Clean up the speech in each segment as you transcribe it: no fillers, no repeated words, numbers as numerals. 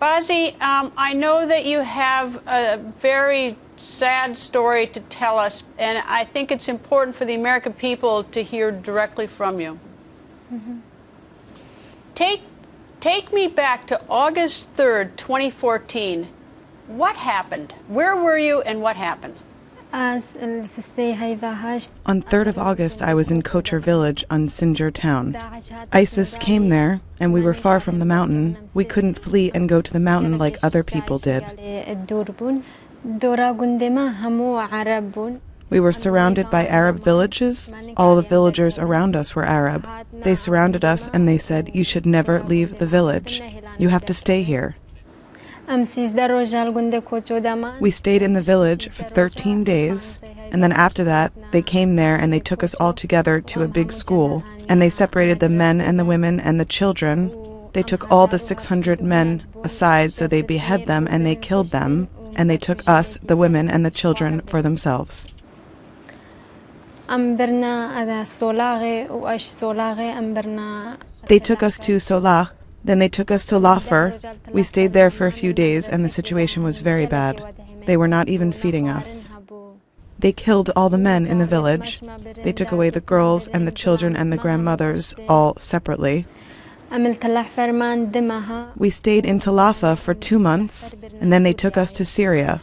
Bazi, I know that you have a very sad story to tell us, and I think it's important for the American people to hear directly from you. Mm-hmm. Take me back to August 3rd, 2014. What happened? Where were you and what happened? On 3rd of August, I was in Kocher village on Sinjar town. ISIS came there, and we were far from the mountain. We couldn't flee and go to the mountain like other people did. We were surrounded by Arab villages. All the villagers around us were Arab. They surrounded us and they said, "You should never leave the village. You have to stay here." We stayed in the village for 13 days, and then after that, they came there and they took us all together to a big school, and they separated the men and the women and the children. They took all the 600 men aside, so they behead them and they killed them, and they took us, the women and the children, for themselves. They took us to Solah. Then they took us to Lafar. We stayed there for a few days, and the situation was very bad. They were not even feeding us. They killed all the men in the village. They took away the girls and the children and the grandmothers, all separately. We stayed in Talafa for 2 months, and then they took us to Syria.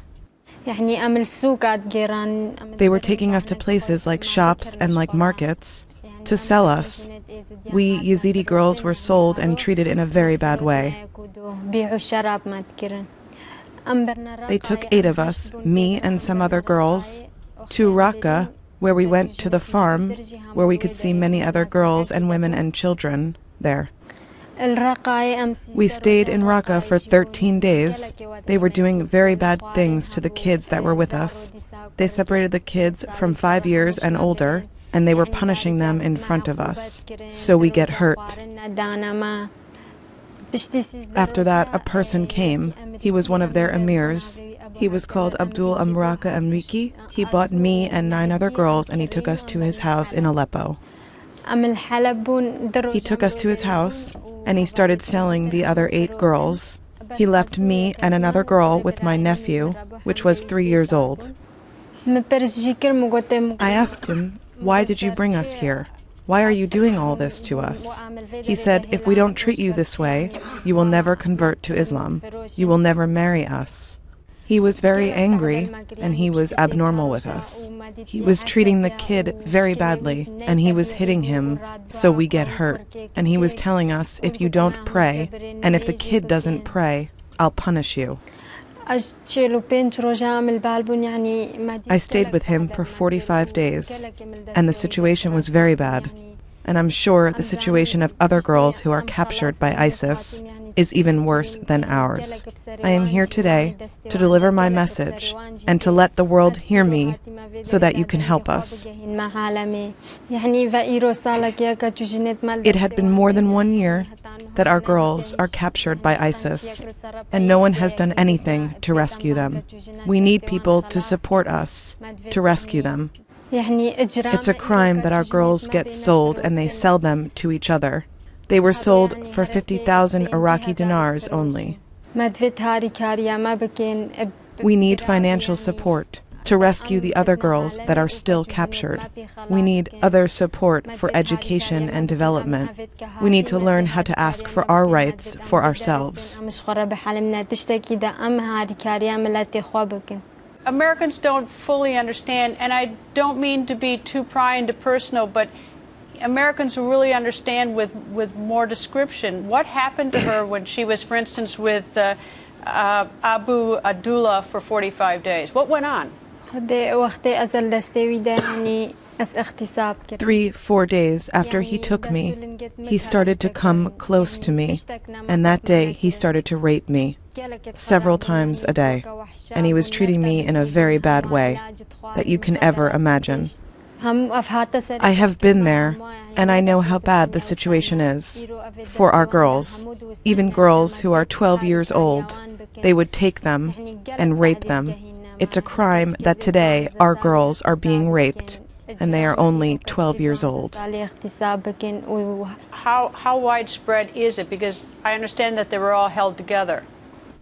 They were taking us to places like shops and like markets to sell us. We Yazidi girls were sold and treated in a very bad way. They took 8 of us, me and some other girls, to Raqqa, where we went to the farm, where we could see many other girls and women and children there. We stayed in Raqqa for 13 days. They were doing very bad things to the kids that were with us. They separated the kids from 5 years and older, and they were punishing them in front of us, so we get hurt. After that, a person came. He was one of their emirs. He was called Abdul Amraka Amriki. He bought me and 9 other girls, and he took us to his house in Aleppo. He took us to his house, and he started selling the other 8 girls. He left me and another girl with my nephew, which was 3 years old. I asked him, "Why did you bring us here? Why are you doing all this to us?" He said, "If we don't treat you this way, you will never convert to Islam. You will never marry us." He was very angry, and he was abnormal with us. He was treating the kid very badly, and he was hitting him, so we get hurt. And he was telling us, "If you don't pray, and if the kid doesn't pray, I'll punish you." I stayed with him for 45 days, and the situation was very bad. And I'm sure the situation of other girls who are captured by ISIS is even worse than ours. I am here today to deliver my message and to let the world hear me so that you can help us. It had been more than 1 year that our girls are captured by ISIS, and no one has done anything to rescue them. We need people to support us to rescue them. It's a crime that our girls get sold and they sell them to each other. They were sold for 50,000 Iraqi dinars only. We need financial support to rescue the other girls that are still captured. We need other support for education and development. We need to learn how to ask for our rights for ourselves. Americans don't fully understand, and I don't mean to be too prying to personal, but Americans really understand with more description. What happened to her when she was, for instance, with Abu Abdullah for 45 days? What went on? 3-4 days after he took me, he started to come close to me, and that day he started to rape me several times a day, and he was treating me in a very bad way that you can ever imagine. I have been there, and I know how bad the situation is for our girls, even girls who are 12 years old. They would take them and rape them. It's a crime that today our girls are being raped, and they are only 12 years old. How widespread is it? Because I understand that they were all held together.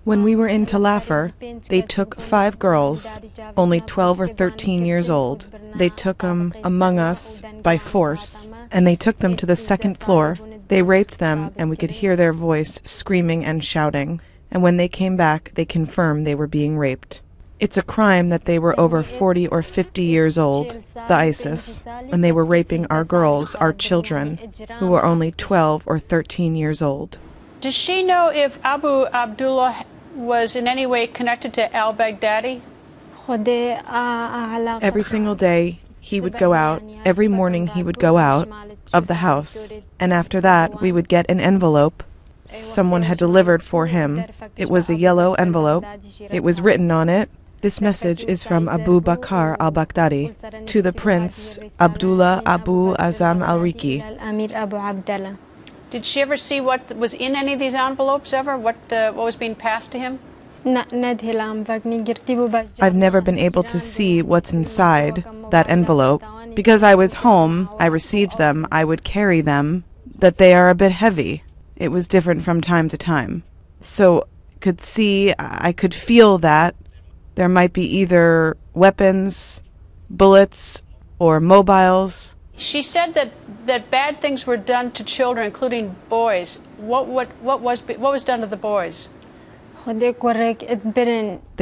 When we were in Talafar, they took 5 girls, only 12 or 13 years old. They took them among us by force, and they took them to the 2nd floor. They raped them, and we could hear their voice screaming and shouting. And when they came back, they confirmed they were being raped. It's a crime that they were over 40 or 50 years old, the ISIS, and they were raping our girls, our children, who were only 12 or 13 years old. Does she know if Abu Abdullah was in any way connected to al-Baghdadi? Every single day he would go out, every morning he would go out of the house, and after that we would get an envelope someone had delivered for him. It was a yellow envelope. It was written on it, "This message is from Abu Bakr al-Baghdadi to the Prince Abdullah Abu Azam al-Riki." Did she ever see what was in any of these envelopes ever? What was being passed to him? I've never been able to see what's inside that envelope. Because I was home, I received them, I would carry them, that they are a bit heavy. It was different from time to time. So I could feel that there might be either weapons, bullets, or mobiles. She said that bad things were done to children, including boys. What was done to the boys? They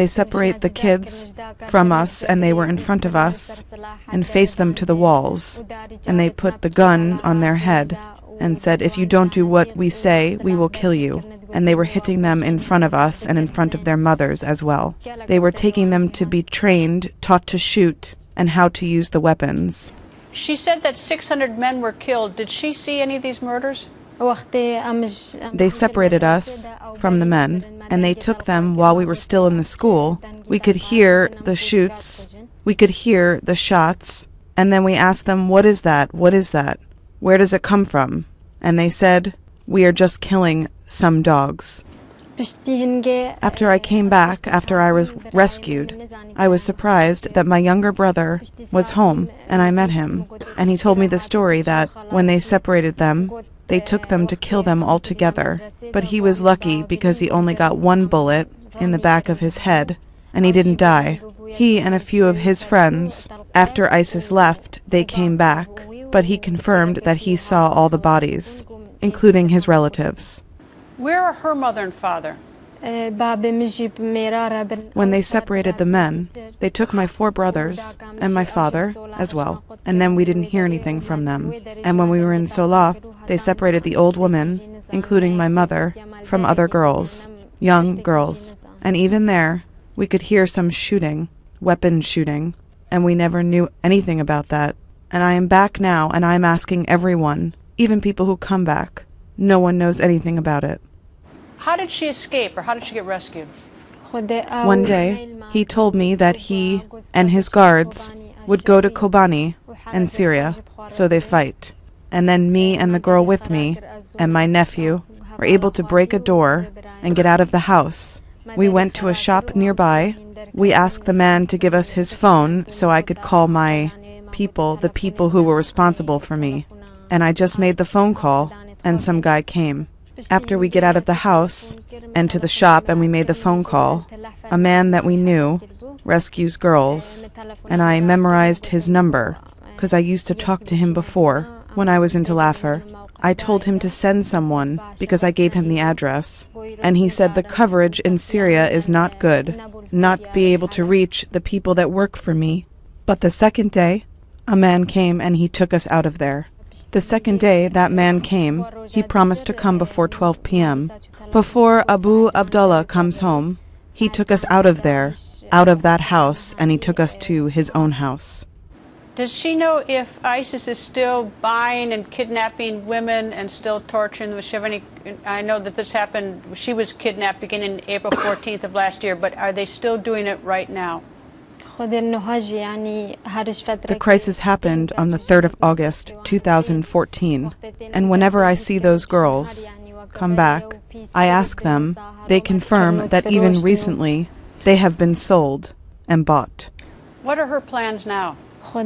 separate the kids from us, and they were in front of us and faced them to the walls, and they put the gun on their head and said, "If you don't do what we say, we will kill you." And they were hitting them in front of us and in front of their mothers as well. They were taking them to be trained, taught to shoot, and how to use the weapons. She said that 600 men were killed. Did she see any of these murders? They separated us from the men, and they took them while we were still in the school. We could hear the shoots, we could hear the shots, and then we asked them, "What is that? What is that? Where does it come from?" And they said, "We are just killing some dogs." After I came back, after I was rescued, I was surprised that my younger brother was home, and I met him, and he told me the story that when they separated them, they took them to kill them all together. But he was lucky because he only got 1 bullet in the back of his head, and he didn't die. He and a few of his friends, after ISIS left, they came back, but he confirmed that he saw all the bodies, including his relatives. Where are her mother and father? When they separated the men, they took my 4 brothers and my father as well, and then we didn't hear anything from them. And when we were in Solaf, they separated the old woman, including my mother, from other girls, young girls. And even there, we could hear some shooting, weapon shooting, and we never knew anything about that. And I am back now, and I am asking everyone, even people who come back, no one knows anything about it. How did she escape, or how did she get rescued? One day, he told me that he and his guards would go to Kobani and Syria, so they fight. And then me and the girl with me and my nephew were able to break a door and get out of the house. We went to a shop nearby. We asked the man to give us his phone so I could call my people, the people who were responsible for me. And I just made the phone call, and some guy came. After we get out of the house and to the shop and we made the phone call, a man that we knew rescues girls, and I memorized his number because I used to talk to him before when I was in Talafar. I told him to send someone because I gave him the address, and he said the coverage in Syria is not good, not be able to reach the people that work for me. But the second day, a man came and he took us out of there. The second day that man came, he promised to come before 12 p.m. Before Abu Abdullah comes home, he took us out of there, out of that house, and he took us to his own house. Does she know if ISIS is still buying and kidnapping women and still torturing them? Does she have any, I know that this happened, she was kidnapped beginning April 14th of last year, but are they still doing it right now? The crisis happened on the 3rd of August, 2014, and whenever I see those girls come back, I ask them, they confirm that even recently they have been sold and bought. What are her plans now? I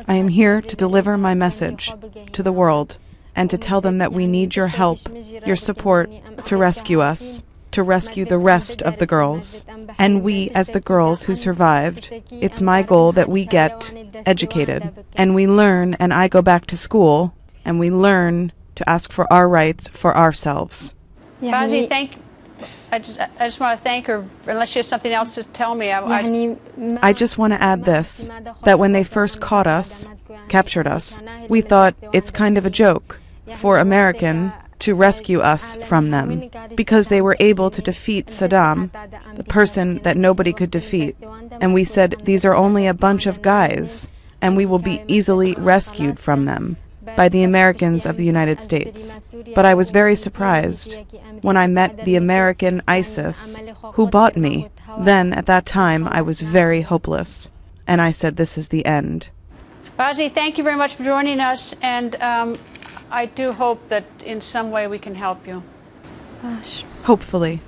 am here to deliver my message to the world and to tell them that we need your help, your support to rescue us. to rescue the rest of the girls. And we, as the girls who survived, it's my goal that we get educated, and we learn, and I go back to school, and we learn to ask for our rights for ourselves. Bazi, I just want to thank her, unless she has something else to tell me. I just want to add this, that when they first caught us, captured us, we thought it's kind of a joke for American to rescue us from them, because they were able to defeat Saddam, the person that nobody could defeat. And we said, these are only a bunch of guys, and we will be easily rescued from them by the Americans of the United States. But I was very surprised when I met the American ISIS who bought me. Then, at that time, I was very hopeless, and I said, this is the end. Bazi, thank you very much for joining us, and I do hope that in some way we can help you. Hopefully.